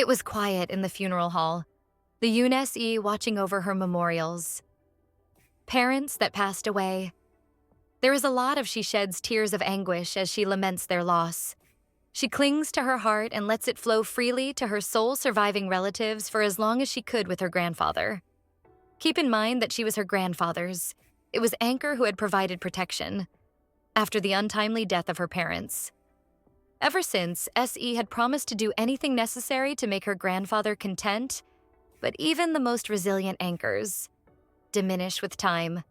It was quiet in the funeral hall, the Yoon SE watching over her memorials. Parents that passed away. There is a lot of she sheds tears of anguish as she laments their loss. She clings to her heart and lets it flow freely to her sole surviving relatives for as long as she could with her grandfather. Keep in mind that she was her grandfather's. It was Anchor who had provided protection after the untimely death of her parents. Ever since, SE had promised to do anything necessary to make her grandfather content, but even the most resilient anchors diminish with time.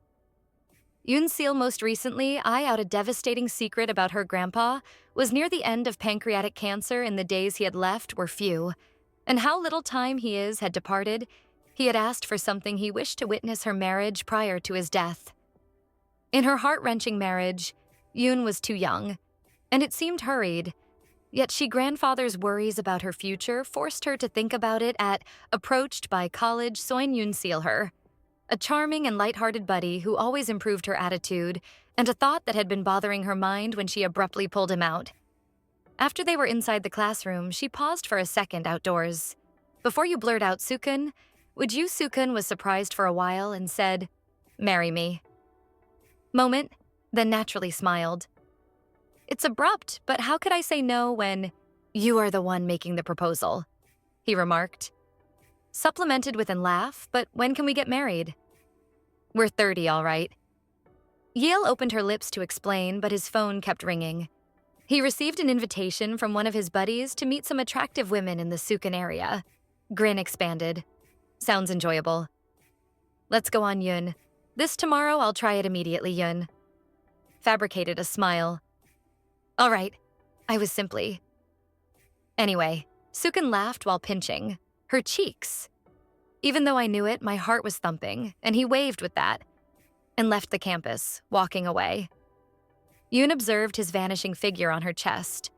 Yoon Seil most recently eye out a devastating secret about her grandpa was near the end of pancreatic cancer and the days he had left were few, and how little time he had departed, he had asked for something he wished to witness her marriage prior to his death. In her heart-wrenching marriage, Yoon was too young, and it seemed hurried, yet she grandfather's worries about her future forced her to think about it approached by college Soin Yoon Seil her, a charming and light-hearted buddy who always improved her attitude, and a thought that had been bothering her mind when she abruptly pulled him out. After they were inside the classroom, she paused for a second outdoors. Before you blurt out Sookun, would you Sookun was surprised for a while and said, "Marry me." Moment, then naturally smiled. It's abrupt, but how could I say no when you are the one making the proposal? He remarked. Supplemented with a laugh, but when can we get married? We're 30, all right. Yale opened her lips to explain, but his phone kept ringing. He received an invitation from one of his buddies to meet some attractive women in the Sookun area. Grin expanded. Sounds enjoyable. Let's go on, Yoon. This tomorrow, I'll try it immediately, Yoon. Fabricated a smile. All right, I was simply. Anyway, Sookun laughed while pinching her cheeks. Even though I knew it, my heart was thumping, and he waved with that, and left the campus, walking away. Yoon observed his vanishing figure on her chest.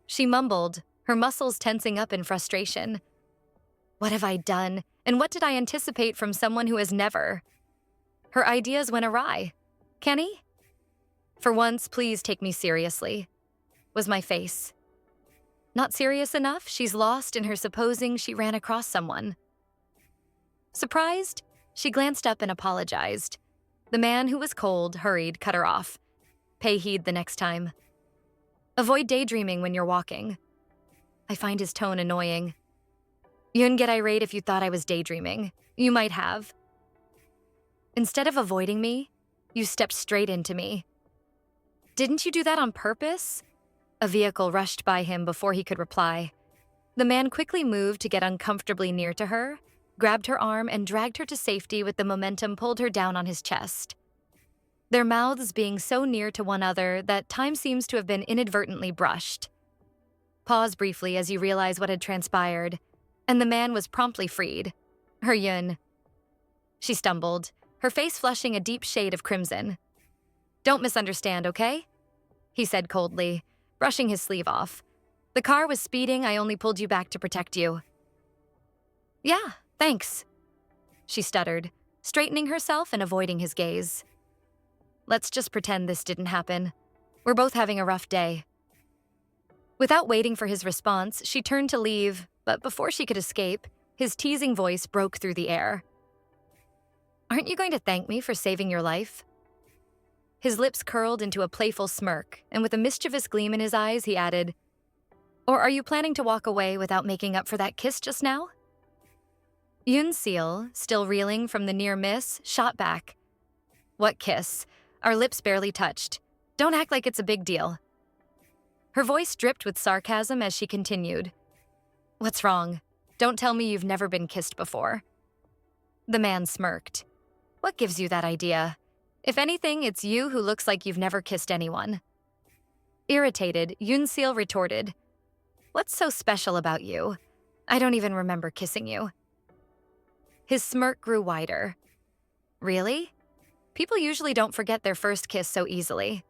She mumbled, her muscles tensing up in frustration. What have I done, and what did I anticipate from someone who has never? Her ideas went awry. Kenny? For once, please take me seriously, was my face. Not serious enough, she's lost in her supposing she ran across someone. Surprised, she glanced up and apologized. The man who was cold, hurried, cut her off. Pay heed the next time. Avoid daydreaming when you're walking. I find his tone annoying. You wouldn't get irate if you thought I was daydreaming. You might have. Instead of avoiding me, you stepped straight into me. Didn't you do that on purpose? A vehicle rushed by him before he could reply. The man quickly moved to get uncomfortably near to her, grabbed her arm, and dragged her to safety with the momentum pulled her down on his chest. Their mouths being so near to one another that time seems to have been inadvertently brushed. Pause briefly as you realize what had transpired, and the man was promptly freed. Her Yoon. She stumbled, her face flushing a deep shade of crimson. Don't misunderstand, okay? He said coldly, brushing his sleeve off. The car was speeding, I only pulled you back to protect you. Yeah, thanks. She stuttered, straightening herself and avoiding his gaze. Let's just pretend this didn't happen. We're both having a rough day. Without waiting for his response, she turned to leave, but before she could escape, his teasing voice broke through the air. Aren't you going to thank me for saving your life? His lips curled into a playful smirk, and with a mischievous gleam in his eyes, he added, Or are you planning to walk away without making up for that kiss just now? Yoon Seil, still reeling from the near miss, shot back. What kiss? Our lips barely touched. Don't act like it's a big deal. Her voice dripped with sarcasm as she continued. What's wrong? Don't tell me you've never been kissed before. The man smirked. What gives you that idea? If anything, it's you who looks like you've never kissed anyone. Irritated, Yoon Seil retorted, What's so special about you? I don't even remember kissing you. His smirk grew wider. Really? People usually don't forget their first kiss so easily.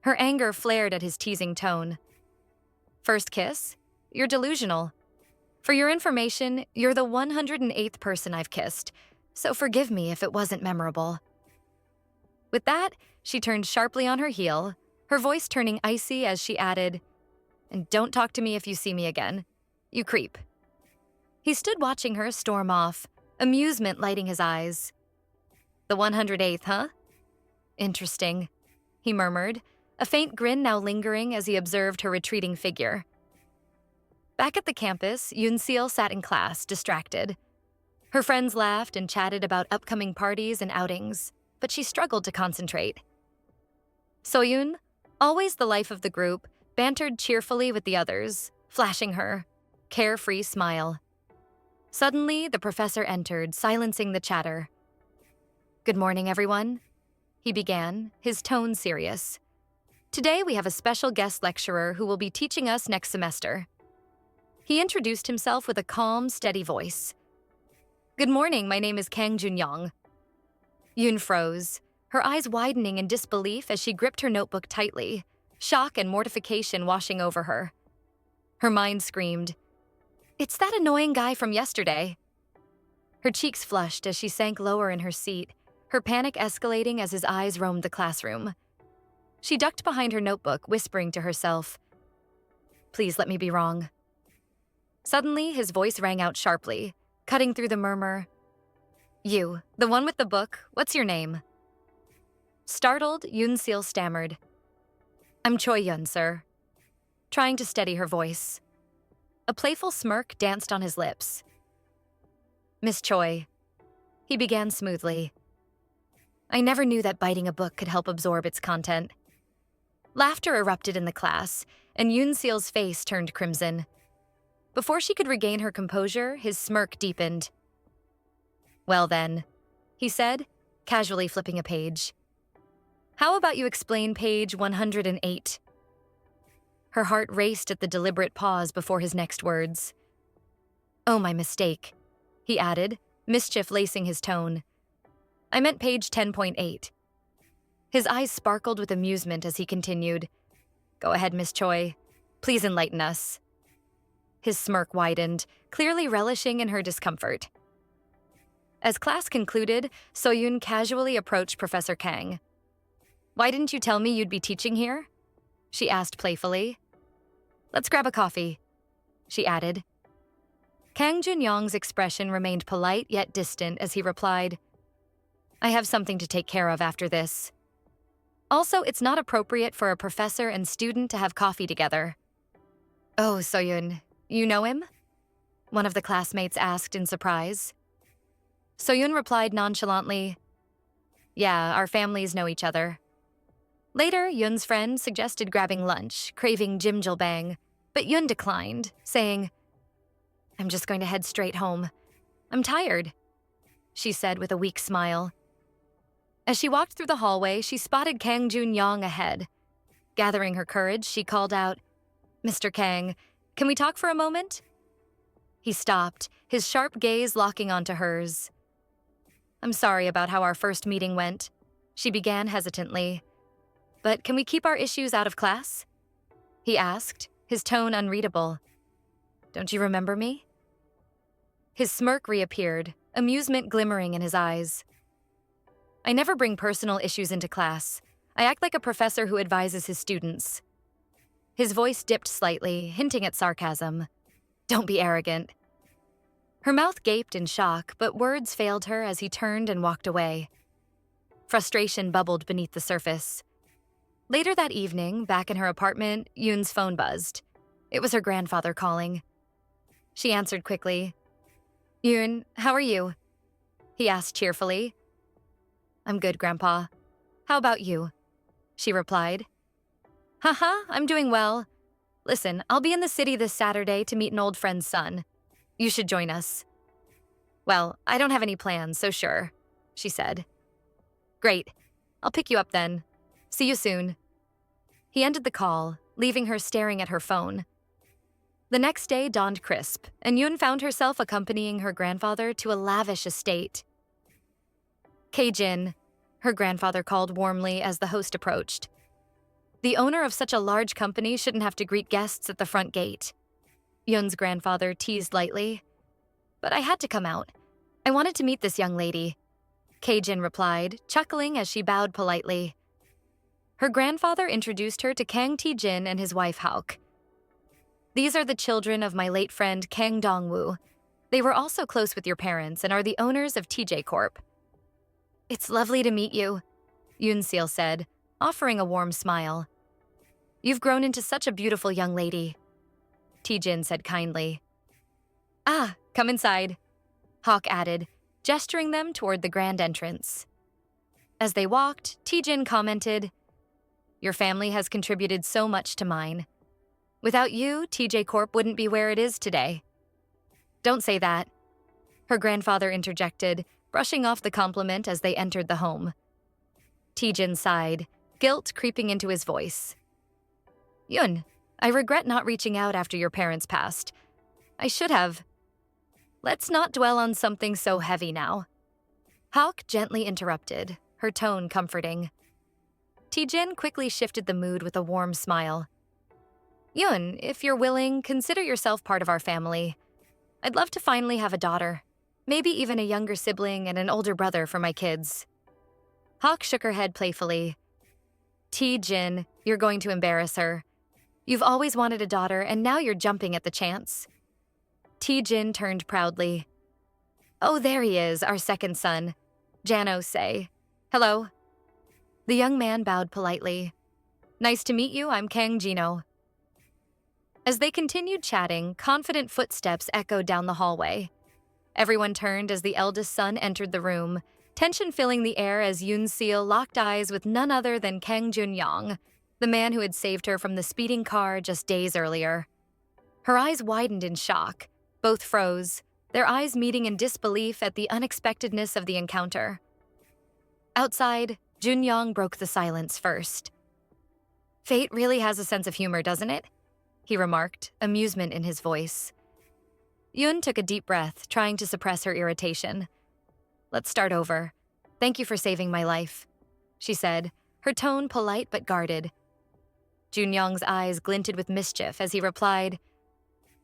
Her anger flared at his teasing tone. First kiss? You're delusional. For your information, you're the 108th person I've kissed, so forgive me if it wasn't memorable. With that, she turned sharply on her heel, her voice turning icy as she added, And don't talk to me if you see me again. you creep." He stood watching her storm off, amusement lighting his eyes. "The 108th, huh? Interesting," he murmured, a faint grin now lingering as he observed her retreating figure. Back at the campus, Seil sat in class, distracted. Her friends laughed and chatted about upcoming parties and outings, but she struggled to concentrate. Soyun, always the life of the group, bantered cheerfully with the others, flashing her carefree smile. Suddenly, the professor entered, silencing the chatter. "Good morning, everyone," he began, his tone serious. "Today we have a special guest lecturer who will be teaching us next semester." He introduced himself with a calm, steady voice. "Good morning, my name is Kang Jun Yong." Yoon froze, her eyes widening in disbelief as she gripped her notebook tightly, shock and mortification washing over her. Her mind screamed, "It's that annoying guy from yesterday." Her cheeks flushed as she sank lower in her seat, her panic escalating as his eyes roamed the classroom. She ducked behind her notebook, whispering to herself, "Please let me be wrong." Suddenly, his voice rang out sharply, cutting through the murmur. "You, the one with the book, what's your name?" Startled, Seil stammered, "I'm Choi Yun, sir," trying to steady her voice. A playful smirk danced on his lips. "Miss Choi," he began smoothly. "I never knew that biting a book could help absorb its content." Laughter erupted in the class, and Seil's face turned crimson. Before she could regain her composure, his smirk deepened. "Well then," he said, casually flipping a page. "How about you explain page 108? Her heart raced at the deliberate pause before his next words. "Oh, my mistake," he added, mischief lacing his tone. "I meant page 10.8. His eyes sparkled with amusement as he continued. "Go ahead, Miss Choi. Please enlighten us." His smirk widened, clearly relishing in her discomfort. As class concluded, Soyun casually approached Professor Kang. "Why didn't you tell me you'd be teaching here?" she asked playfully. "Let's grab a coffee," she added. Kang Jun Yong's expression remained polite yet distant as he replied, "I have something to take care of after this. Also, it's not appropriate for a professor and student to have coffee together." "Oh, Soyun, you know him?" one of the classmates asked in surprise. Soyun replied nonchalantly, "Yeah, our families know each other." Later, Yun's friend suggested grabbing lunch, craving jjimjilbang, but Yun declined, saying, "I'm just going to head straight home. I'm tired," she said with a weak smile. As she walked through the hallway, she spotted Kang Jun Yong ahead. Gathering her courage, she called out, "Mr. Kang, can we talk for a moment?" He stopped, his sharp gaze locking onto hers. "I'm sorry about how our first meeting went," she began hesitantly. "But can we keep our issues out of class?" he asked, his tone unreadable. "Don't you remember me?" His smirk reappeared, amusement glimmering in his eyes. "I never bring personal issues into class. I act like a professor who advises his students." His voice dipped slightly, hinting at sarcasm. "Don't be arrogant." Her mouth gaped in shock, but words failed her as he turned and walked away. Frustration bubbled beneath the surface. Later that evening, back in her apartment, Yoon's phone buzzed. It was her grandfather calling. She answered quickly. "Yoon, how are you?" he asked cheerfully. "I'm good, Grandpa. How about you?" she replied. "Haha, I'm doing well. Listen, I'll be in the city this Saturday to meet an old friend's son. You should join us." "Well, I don't have any plans, so sure," she said. "Great. I'll pick you up then. See you soon." He ended the call, leaving her staring at her phone. The next day dawned crisp, and Yoon found herself accompanying her grandfather to a lavish estate. "K-Jin," her grandfather called warmly as the host approached. The owner of such a large company shouldn't have to greet guests at the front gate. Yoon's grandfather teased lightly. "But I had to come out. I wanted to meet this young lady," K-Jin replied, chuckling as she bowed politely. Her grandfather introduced her to Kang Tae-jin and his wife Hauk. These are the children of my late friend Kang Dong-woo. They were also close with your parents and are the owners of TJ Corp. It's lovely to meet you, Seil said, offering a warm smile. You've grown into such a beautiful young lady, Taejin said kindly. Ah, come inside, Hawk added, gesturing them toward the grand entrance. As they walked, Taejin commented, Your family has contributed so much to mine. Without you, TJ Corp wouldn't be where it is today. Don't say that, her grandfather interjected, brushing off the compliment as they entered the home. Taejin sighed, guilt creeping into his voice. Yun, I regret not reaching out after your parents passed. I should have. Let's not dwell on something so heavy now. Hawk gently interrupted, her tone comforting. Taejin quickly shifted the mood with a warm smile. Yun, if you're willing, consider yourself part of our family. I'd love to finally have a daughter, maybe even a younger sibling and an older brother for my kids. Hawk shook her head playfully. Taejin, you're going to embarrass her. You've always wanted a daughter, and now you're jumping at the chance. Taejin turned proudly. Oh, there he is, our second son, Jano say. Hello. The young man bowed politely. Nice to meet you, I'm Kang Jino. As they continued chatting, confident footsteps echoed down the hallway. Everyone turned as the eldest son entered the room, tension filling the air as Seil locked eyes with none other than Kang Jun Yong, the man who had saved her from the speeding car just days earlier. Her eyes widened in shock. Both froze, their eyes meeting in disbelief at the unexpectedness of the encounter. Outside, Jun Yong broke the silence first. Fate really has a sense of humor, doesn't it? He remarked, amusement in his voice. Yun took a deep breath, trying to suppress her irritation. Let's start over. Thank you for saving my life, she said, her tone polite but guarded. Jun Yong's eyes glinted with mischief as he replied,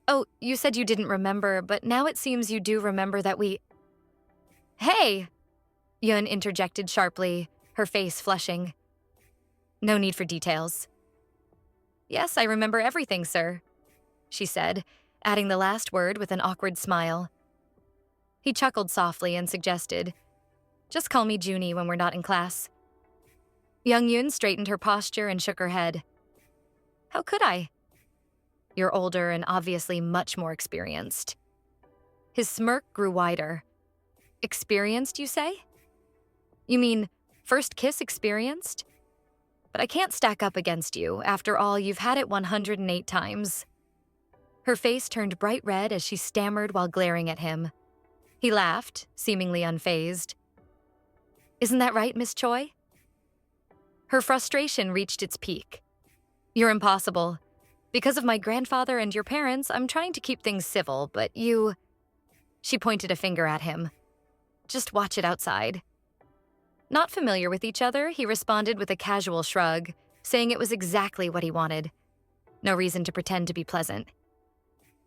Oh, you said you didn't remember, but now it seems you do remember that we… Hey! Yun interjected sharply, her face flushing. No need for details. Yes, I remember everything, sir, she said, adding the last word with an awkward smile. He chuckled softly and suggested, Just call me Junie when we're not in class. Young Yun straightened her posture and shook her head. How could I? You're older and obviously much more experienced. His smirk grew wider. Experienced, you say? You mean first kiss experienced? But I can't stack up against you. After all, you've had it 108 times. Her face turned bright red as she stammered while glaring at him. He laughed, seemingly unfazed. Isn't that right, Miss Choi? Her frustration reached its peak. You're impossible. Because of my grandfather and your parents, I'm trying to keep things civil, but you… She pointed a finger at him. Just watch it outside. Not familiar with each other, he responded with a casual shrug, saying it was exactly what he wanted. No reason to pretend to be pleasant.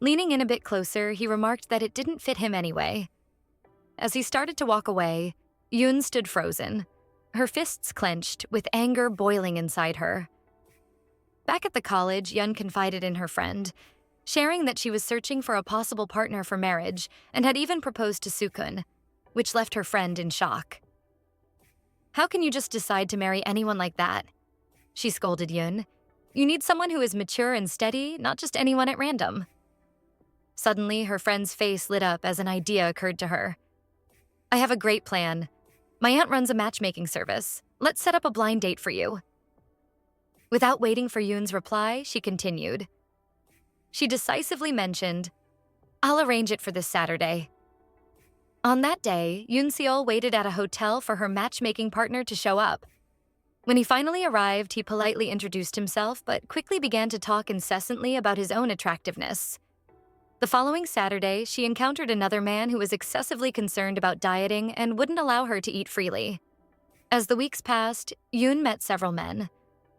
Leaning in a bit closer, he remarked that it didn't fit him anyway. As he started to walk away, Yun stood frozen, her fists clenched, with anger boiling inside her. Back at the college, Yun confided in her friend, sharing that she was searching for a possible partner for marriage and had even proposed to Sookun, which left her friend in shock. How can you just decide to marry anyone like that? She scolded Yun. You need someone who is mature and steady, not just anyone at random. Suddenly, her friend's face lit up as an idea occurred to her. I have a great plan. My aunt runs a matchmaking service. Let's set up a blind date for you. Without waiting for Yun's reply, she continued. She decisively mentioned, I'll arrange it for this Saturday. On that day, Seil waited at a hotel for her matchmaking partner to show up. When he finally arrived, he politely introduced himself, but quickly began to talk incessantly about his own attractiveness. The following Saturday, she encountered another man who was excessively concerned about dieting and wouldn't allow her to eat freely. As the weeks passed, Yun met several men.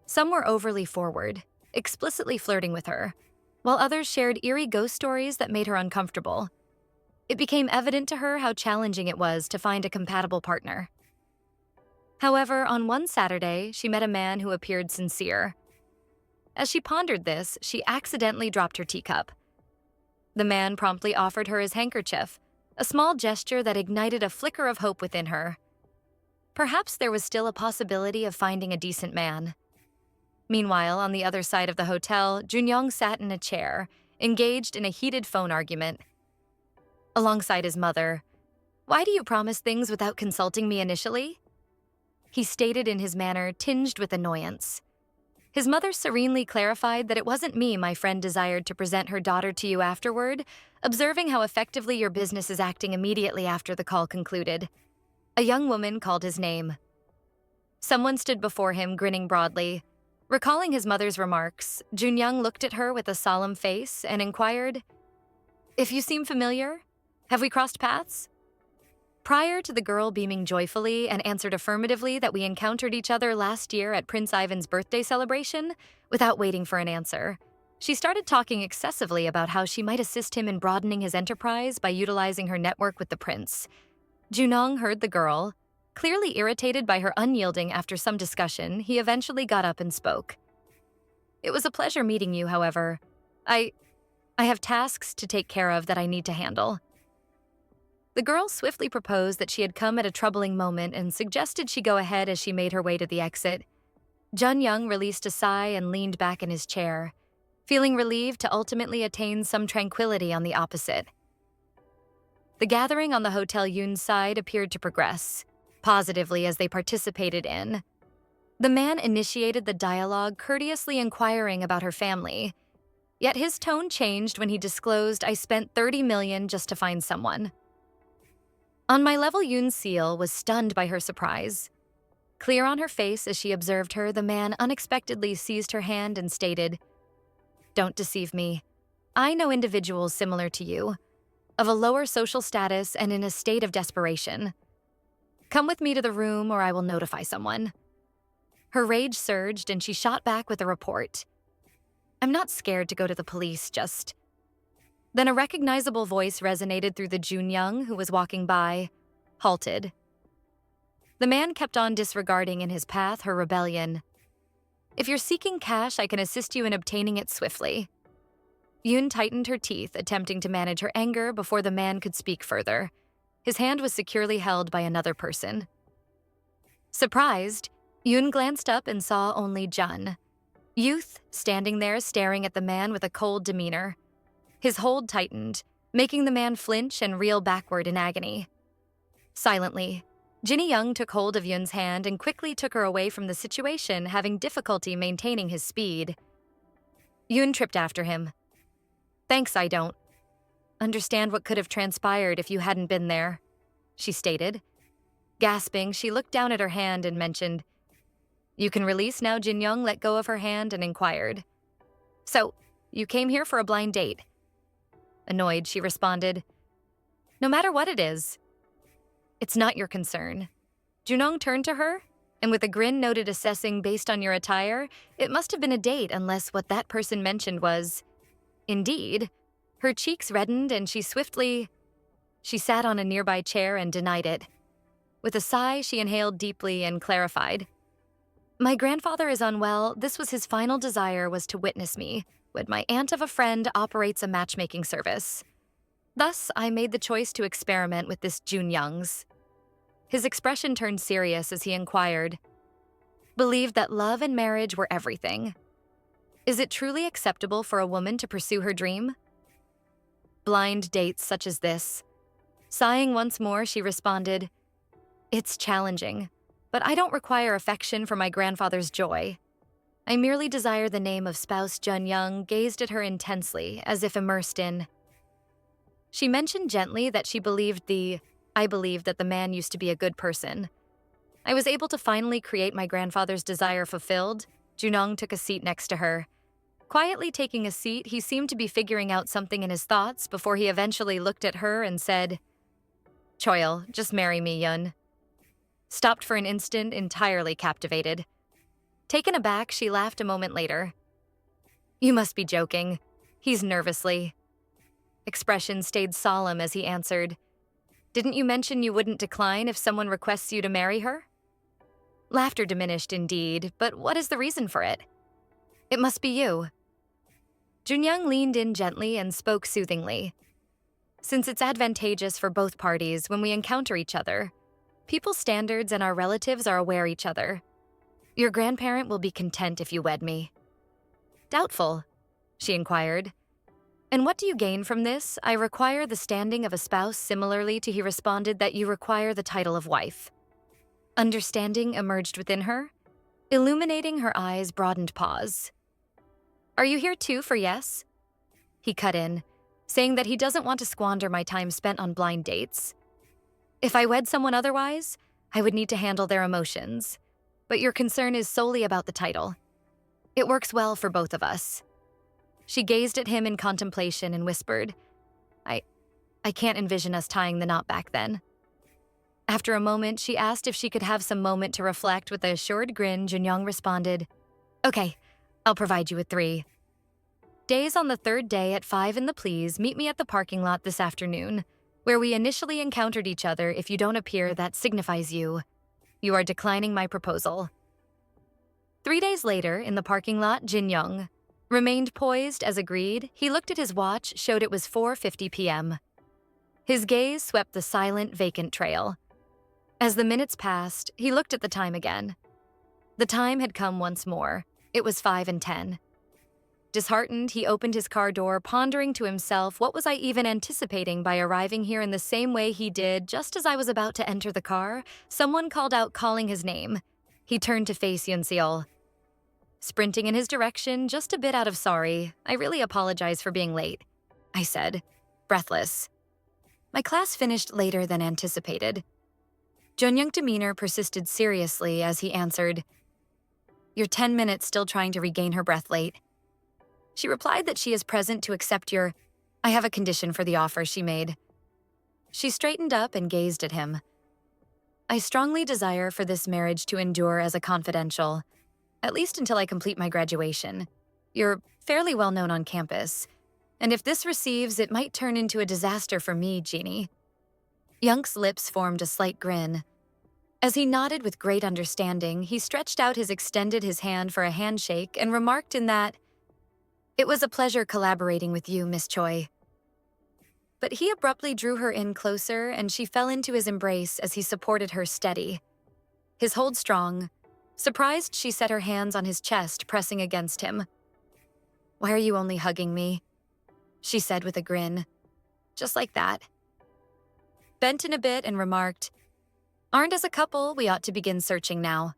Some were overly forward, explicitly flirting with her, while others shared eerie ghost stories that made her uncomfortable. It became evident to her how challenging it was to find a compatible partner. However, on one Saturday, she met a man who appeared sincere. As she pondered this, she accidentally dropped her teacup. The man promptly offered her his handkerchief, a small gesture that ignited a flicker of hope within her. Perhaps there was still a possibility of finding a decent man. Meanwhile, on the other side of the hotel, Jun Yong sat in a chair, engaged in a heated phone argument. Alongside his mother, "Why do you promise things without consulting me initially?" he stated in his manner tinged with annoyance. His mother serenely clarified that it wasn't me my friend desired to present her daughter to you afterward, observing how effectively your business is acting immediately after the call concluded. A young woman called his name. Someone stood before him, grinning broadly. Recalling his mother's remarks, Jun Young looked at her with a solemn face and inquired, "If you seem familiar, have we crossed paths?" Prior to the girl beaming joyfully and answered affirmatively that we encountered each other last year at Prince Ivan's birthday celebration, without waiting for an answer, she started talking excessively about how she might assist him in broadening his enterprise by utilizing her network with the prince. Junong heard the girl. Clearly irritated by her unyielding after some discussion, he eventually got up and spoke. "It was a pleasure meeting you, however. I have tasks to take care of that I need to handle." The girl swiftly proposed that she had come at a troubling moment and suggested she go ahead as she made her way to the exit. Jun Young released a sigh and leaned back in his chair, feeling relieved to ultimately attain some tranquility on the opposite. The gathering on the Hotel Yoon's side appeared to progress, positively as they participated in. The man initiated the dialogue, courteously inquiring about her family. Yet his tone changed when he disclosed, "I spent 30 million just to find someone." On my level, Yoon Seil was stunned by her surprise. Clear on her face as she observed her, the man unexpectedly seized her hand and stated, "Don't deceive me. I know individuals similar to you, of a lower social status and in a state of desperation. Come with me to the room or I will notify someone." Her rage surged and she shot back with a report. "I'm not scared to go to the police, just..." Then a recognizable voice resonated through the Jun Young who was walking by, halted. The man kept on disregarding in his path her rebellion. "If you're seeking cash, I can assist you in obtaining it swiftly." Yoon tightened her teeth, attempting to manage her anger before the man could speak further. His hand was securely held by another person. Surprised, Yoon glanced up and saw only Jun. Youth, standing there staring at the man with a cold demeanor. His hold tightened, making the man flinch and reel backward in agony. Silently, Jinny Young took hold of Yoon's hand and quickly took her away from the situation, having difficulty maintaining his speed. Yoon tripped after him. "Thanks, I don't understand what could have transpired if you hadn't been there," she stated. Gasping, she looked down at her hand and mentioned, "You can release now." Jin Young let go of her hand and inquired, "So, you came here for a blind date?" Annoyed, she responded, "No matter what it is, it's not your concern." Junong turned to her, and with a grin noted, assessing, "Based on your attire, it must have been a date unless what that person mentioned was..." Indeed. Her cheeks reddened and she sat on a nearby chair and denied it. With a sigh, she inhaled deeply and clarified, "My grandfather is unwell. This was his final desire, was to witness me when my aunt of a friend operates a matchmaking service. Thus, I made the choice to experiment with this Jun Young's." His expression turned serious as he inquired, "Believed that love and marriage were everything. Is it truly acceptable for a woman to pursue her dream?" Blind dates such as this. Sighing once more, she responded, "It's challenging, but I don't require affection for my grandfather's joy. I merely desire the name of spouse." Jun Young gazed at her intensely, as if immersed in. She mentioned gently that I believed that the man used to be a good person. I was able to finally create my grandfather's desire fulfilled. Junong took a seat next to her. Quietly taking a seat, he seemed to be figuring out something in his thoughts before he eventually looked at her and said, "Choil, just marry me, Yun." Stopped for an instant, entirely captivated. Taken aback, she laughed a moment later. "You must be joking." He's nervously. Expression stayed solemn as he answered, "Didn't you mention you wouldn't decline if someone requests you to marry her?" Laughter diminished indeed, but what is the reason for it? It must be you. Jun Young leaned in gently and spoke soothingly. Since it's advantageous for both parties when we encounter each other, people's standards and our relatives are aware each other. Your grandparent will be content if you wed me. Doubtful, she inquired. And what do you gain from this? I require the standing of a spouse similarly to he responded that you require the title of wife. Understanding emerged within her. Illuminating her eyes broadened pause. Are you here too for yes? He cut in, saying that he doesn't want to squander my time spent on blind dates. If I wed someone otherwise, I would need to handle their emotions. But your concern is solely about the title. It works well for both of us. She gazed at him in contemplation and whispered, I can't envision us tying the knot back then. After a moment, she asked if she could have some moment to reflect. With a assured grin, Jun Yong responded, Okay, I'll provide you with 3. Days on the 3rd day at 5 in the please, meet me at the parking lot this afternoon, where we initially encountered each other. If you don't appear, that signifies you. You are declining my proposal. 3 days later, in the parking lot, Jin Young remained poised as agreed. He looked at his watch, showed it was 4:50 p.m. His gaze swept the silent, vacant trail. As the minutes passed, he looked at the time again. The time had come once more. It was 5:10. Disheartened, he opened his car door, pondering to himself, what was I even anticipating by arriving here in the same way he did? Just as I was about to enter the car, someone called out, calling his name. He turned to face Seil. Sprinting in his direction, just a bit out of sorry, I really apologize for being late, I said, breathless. My class finished later than anticipated. Jun Young's demeanor persisted seriously as he answered, You're 10 minutes still trying to regain her breath late. She replied that she is present to accept I have a condition for the offer she made. She straightened up and gazed at him. I strongly desire for this marriage to endure as a confidential, at least until I complete my graduation. You're fairly well known on campus, and if this receives, it might turn into a disaster for me, Jeannie. Young's lips formed a slight grin. As he nodded with great understanding, he stretched out extended his hand for a handshake and remarked in that, It was a pleasure collaborating with you, Miss Choi. But he abruptly drew her in closer, and she fell into his embrace as he supported her steady. His hold strong. Surprised, she set her hands on his chest, pressing against him. Why are you only hugging me? She said with a grin. Just like that. Bent in a bit and remarked, Aren't as a couple, we ought to begin searching now.